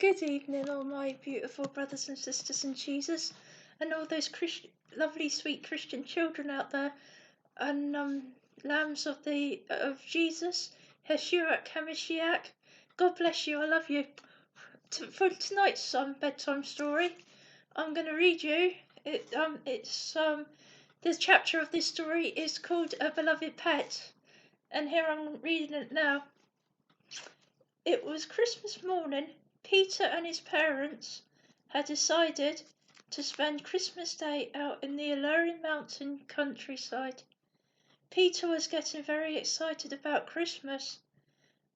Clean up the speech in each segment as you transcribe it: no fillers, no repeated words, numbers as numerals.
Good evening, all my beautiful brothers and sisters in Jesus, and all those lovely, sweet Christian children out there, and lambs of Jesus, Yeshua HaMashiach. God bless you. I love you. For tonight's bedtime story, I'm going to read you. The chapter of this story is called A Beloved Pet, and here I'm reading it now. It was Christmas morning. Peter and his parents had decided to spend Christmas Day out in the alluring mountain countryside. Peter was getting very excited about Christmas,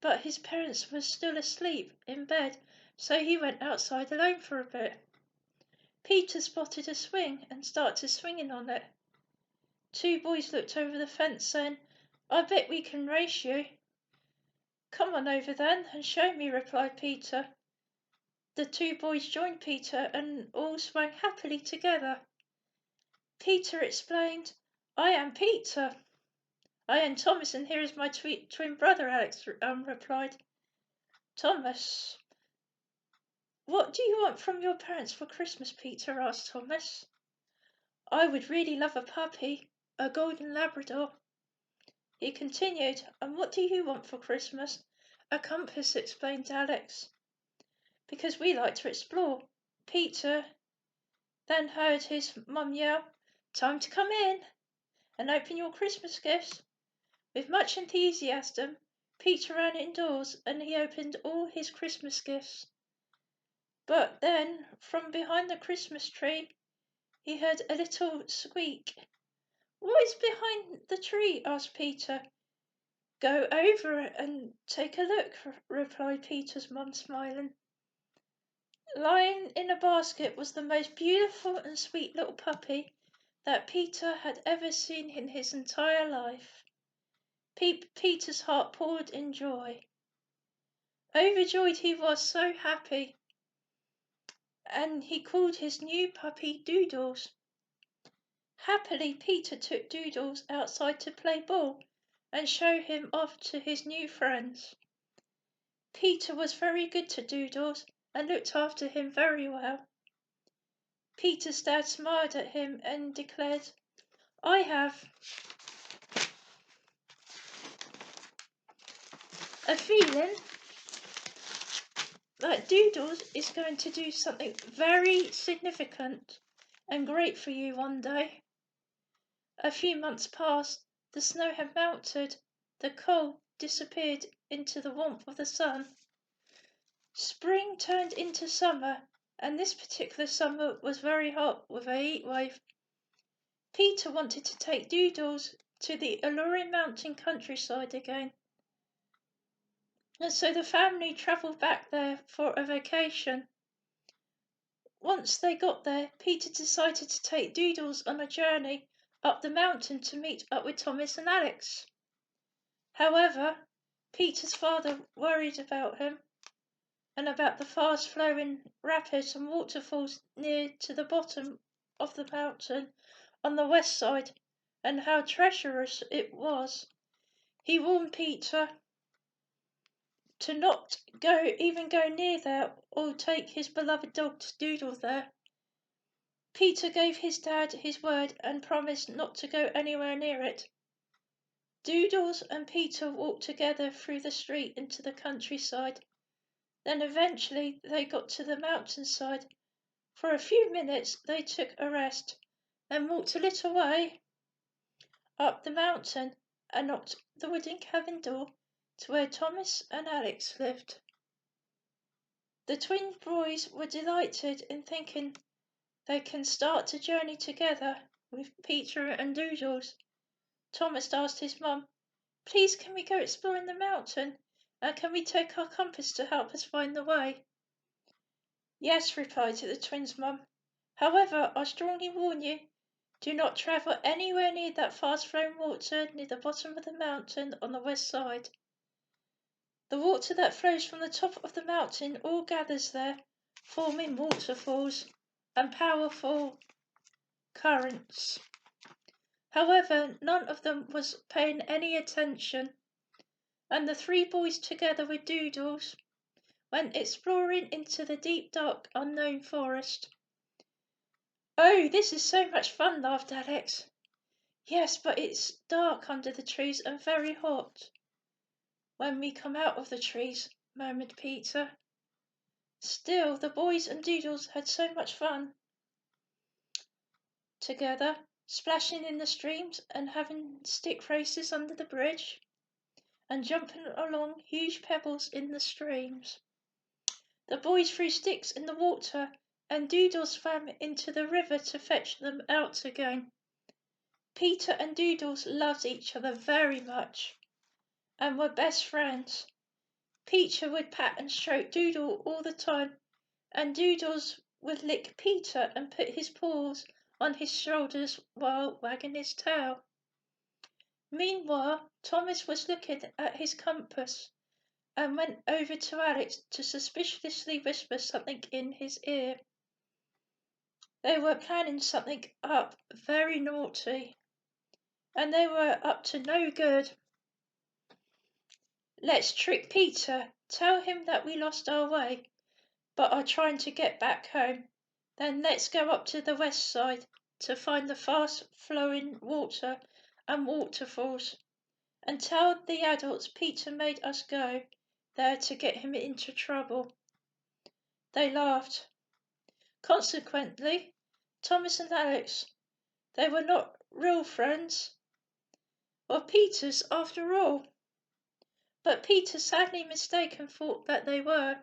but his parents were still asleep in bed, so he went outside alone for a bit. Peter spotted a swing and started swinging on it. Two boys looked over the fence, saying, "I bet we can race you." "Come on over then and show me," replied Peter. The two boys joined Peter and all swam happily together. Peter explained, "I am Peter." "I am Thomas, and here is my twin brother," Alex replied. "Thomas, what do you want from your parents for Christmas?" Peter asked Thomas. "I would really love a puppy, a golden Labrador." He continued, "And what do you want for Christmas?" "A compass," explained Alex. "Because we like to explore." Peter then heard his mum yell, "Time to come in and open your Christmas gifts." With much enthusiasm, Peter ran indoors and he opened all his Christmas gifts. But then, from behind the Christmas tree, he heard a little squeak. "What is behind the tree?" asked Peter. "Go over and take a look," replied Peter's mum, smiling. Lying in a basket was the most beautiful and sweet little puppy that Peter had ever seen in his entire life. Peter's heart poured in joy. Overjoyed, he was so happy, and he called his new puppy Doodles. Happily, Peter took Doodles outside to play ball and show him off to his new friends. Peter was very good to Doodles and looked after him very well. Peter's dad smiled at him and declared, "I have a feeling that Doodles is going to do something very significant and great for you one day." A few months passed. The snow had melted. The cold disappeared into the warmth of the sun. Spring turned into summer, and this particular summer was very hot with a heat wave. Peter wanted to take Doodles to the alluring mountain countryside again, and so the family travelled back there for a vacation. Once they got there, Peter decided to take Doodles on a journey up the mountain to meet up with Thomas and Alex. However, Peter's father worried about him and about the fast-flowing rapids and waterfalls near to the bottom of the mountain on the west side and how treacherous it was. He warned Peter to not go near there or take his beloved dog Doodle there. Peter gave his dad his word and promised not to go anywhere near it. Doodles and Peter walked together through the street into the countryside. Then eventually they got to the mountainside. For a few minutes they took a rest, then walked a little way up the mountain and knocked the wooden cabin door to where Thomas and Alex lived. The twin boys were delighted in thinking they can start the journey together with Peter and Doodles. Thomas asked his mum, "Please, can we go exploring the mountain? And can we take our compass to help us find the way?" "Yes," replied the twins' mum. "However, I strongly warn you, do not travel anywhere near that fast-flowing water near the bottom of the mountain on the west side. The water that flows from the top of the mountain all gathers there, forming waterfalls and powerful currents." However, none of them was paying any attention, and the three boys, together with Doodles, went exploring into the deep, dark, unknown forest. "Oh, this is so much fun," laughed Alex. "Yes, but it's dark under the trees and very hot." "When we come out of the trees," murmured Peter. Still, the boys and Doodles had so much fun together, splashing in the streams and having stick races under the bridge and jumping along huge pebbles in the streams. The boys threw sticks in the water and Doodles swam into the river to fetch them out again. Peter and Doodles loved each other very much and were best friends. Peter would pat and stroke Doodle all the time, and Doodles would lick Peter and put his paws on his shoulders while wagging his tail. Meanwhile, Thomas was looking at his compass and went over to Alex to suspiciously whisper something in his ear. They were planning something up very naughty, and they were up to no good. "Let's trick Peter, tell him that we lost our way, but are trying to get back home. Then let's go up to the west side to find the fast-flowing water and waterfalls, and tell the adults Peter made us go there to get him into trouble." They laughed. Consequently, Thomas and Alex, they were not real friends of Peter's after all. But Peter, sadly mistaken, thought that they were.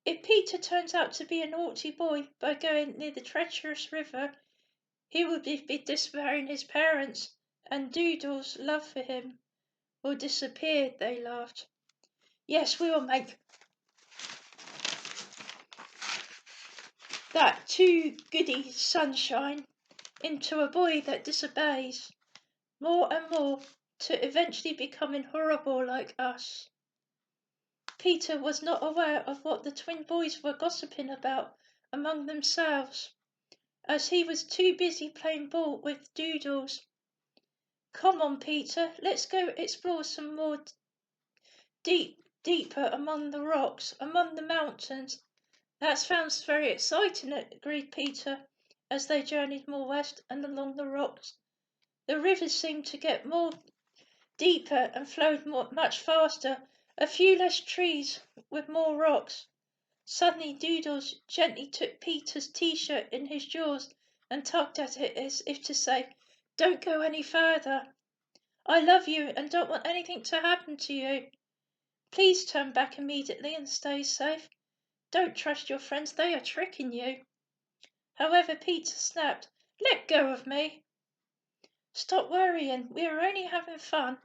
If Peter turns out to be a naughty boy by going near the treacherous river, he will be disobeying his parents, and Doodle's love for him will disappear, they laughed. "Yes, we will make that too goody Sunshine into a boy that disobeys more and more to eventually becoming horrible like us." Peter was not aware of what the twin boys were gossiping about among themselves, as he was too busy playing ball with Doodles. "Come on, Peter, let's go explore some more deeper among the rocks, among the mountains." "That sounds very exciting," agreed Peter, as they journeyed more west and along the rocks. The rivers seemed to get more deeper and flowed much faster, a few less trees with more rocks. Suddenly Doodles gently took Peter's t-shirt in his jaws and tugged at it as if to say, "Don't go any further. I love you and don't want anything to happen to you. Please turn back immediately and stay safe. Don't trust your friends, they are tricking you." However, Peter snapped, "Let go of me. Stop worrying, we are only having fun."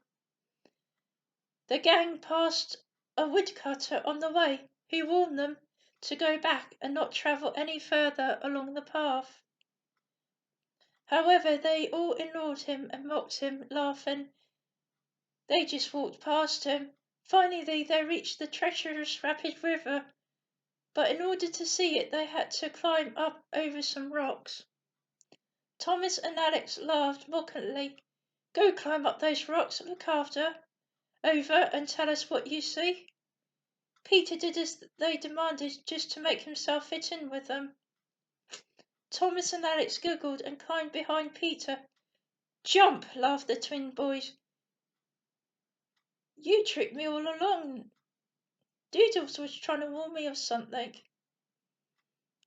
The gang passed a woodcutter on the way, who warned them to go back and not travel any further along the path. However, they all ignored him and mocked him, laughing. They just walked past him. Finally, they reached the treacherous rapid river, but in order to see it, they had to climb up over some rocks. Thomas and Alex laughed mockingly. "Go climb up those rocks, look over and tell us what you see." Peter did as they demanded, just to make himself fit in with them. Thomas and Alex giggled and climbed behind Peter. "Jump!" laughed the twin boys. "You tricked me all along. Doodles was trying to warn me of something."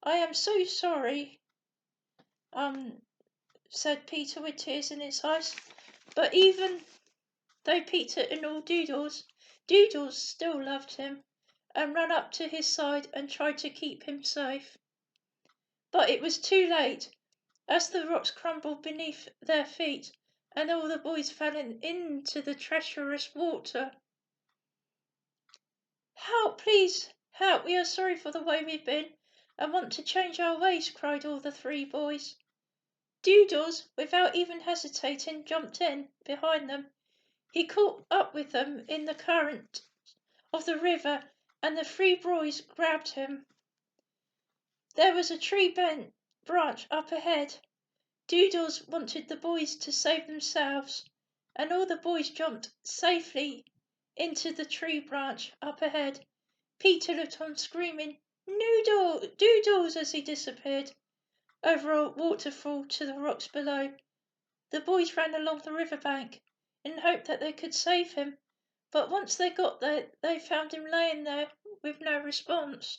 "I am so sorry," said Peter with tears in his eyes. But even though Peter ignored Doodles, Doodles still loved him and ran up to his side and tried to keep him safe. But it was too late, as the rocks crumbled beneath their feet and all the boys fell into the treacherous water. "Help, please, help, we are sorry for the way we've been and want to change our ways," cried all the three boys. Doodles, without even hesitating, jumped in behind them. He caught up with them in the current of the river, and the three boys grabbed him. There was a tree branch up ahead. Doodles wanted the boys to save themselves, and all the boys jumped safely into the tree branch up ahead. Peter looked on, screaming, Doodles, as he disappeared over a waterfall to the rocks below. The boys ran along the river bank in hope that they could save him, but once they got there, they found him laying there with no response.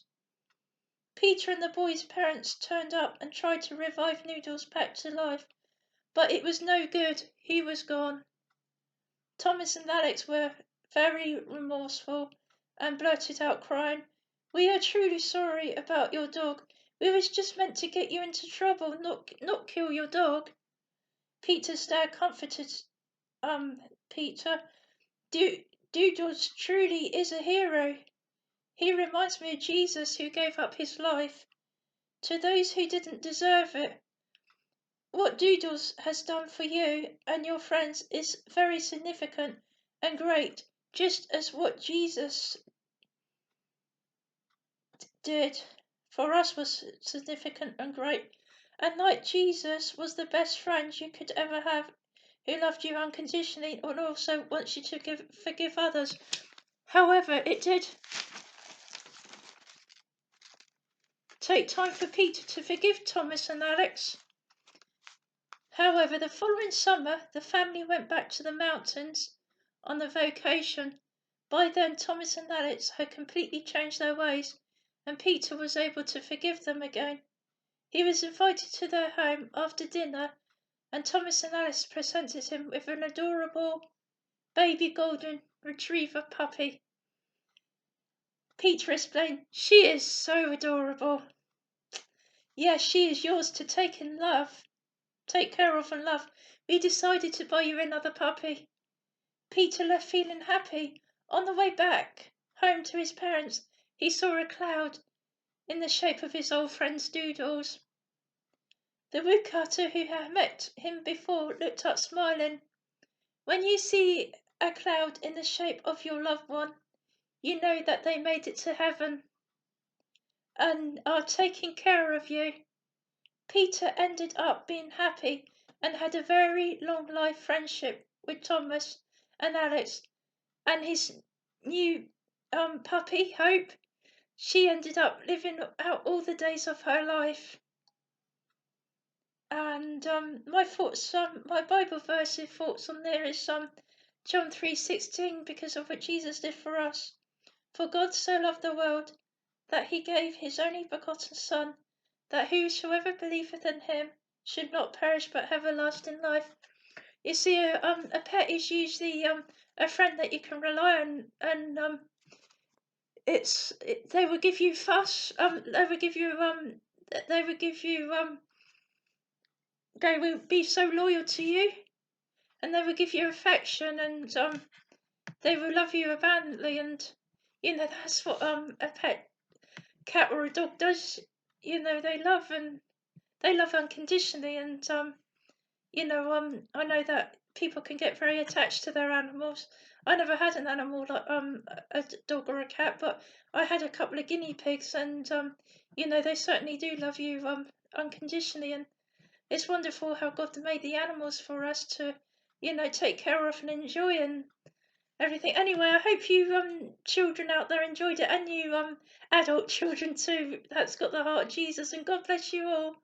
Peter and the boys' parents turned up and tried to revive Noodles back to life, but it was no good. He was gone. Thomas and Alex were very remorseful and blurted out crying, "We are truly sorry about your dog. We was just meant to get you into trouble, not kill your dog." Peter's dad comforted Peter. Doodles truly is a hero. He reminds me of Jesus, who gave up his life to those who didn't deserve it. What Doodles has done for you and your friends is very significant and great, just as what Jesus did for us was significant and great. And like Jesus was the best friend you could ever have, who loved you unconditionally and also wants you to forgive others. However, it did take time for Peter to forgive Thomas and Alex. However, the following summer, the family went back to the mountains on a vacation. By then, Thomas and Alex had completely changed their ways, and Peter was able to forgive them again. He was invited to their home after dinner, and Thomas and Alex presented him with an adorable baby golden retriever puppy. Peter explained, "She is so adorable. Yes, she is yours to take care of and love. We decided to buy you another puppy." Peter left feeling happy. On the way back home to his parents, he saw a cloud in the shape of his old friend's Doodles. The woodcutter who had met him before looked up smiling. "When you see a cloud in the shape of your loved one, you know that they made it to heaven and are taking care of you." Peter ended up being happy and had a very long life friendship with Thomas and Alex and his new puppy, Hope. She ended up living out all the days of her life. And my Bible verse thoughts on there is John 3:16, because of what Jesus did for us. "For God so loved the world that he gave his only begotten Son, that whosoever believeth in him should not perish but have everlasting life." You see, a pet is usually a friend that you can rely on, and they will give you fuss. They will give you they will be so loyal to you, and they will give you affection, and they will love you abundantly, and that's what a pet cat or a dog does. They love unconditionally, and I know that people can get very attached to their animals. I never had an animal like a dog or a cat, but I had a couple of guinea pigs, and they certainly do love you unconditionally, and it's wonderful how God made the animals for us to take care of and enjoy and everything. Anyway, I hope you children out there enjoyed it, and you adult children too. That's got the heart of Jesus, and God bless you all.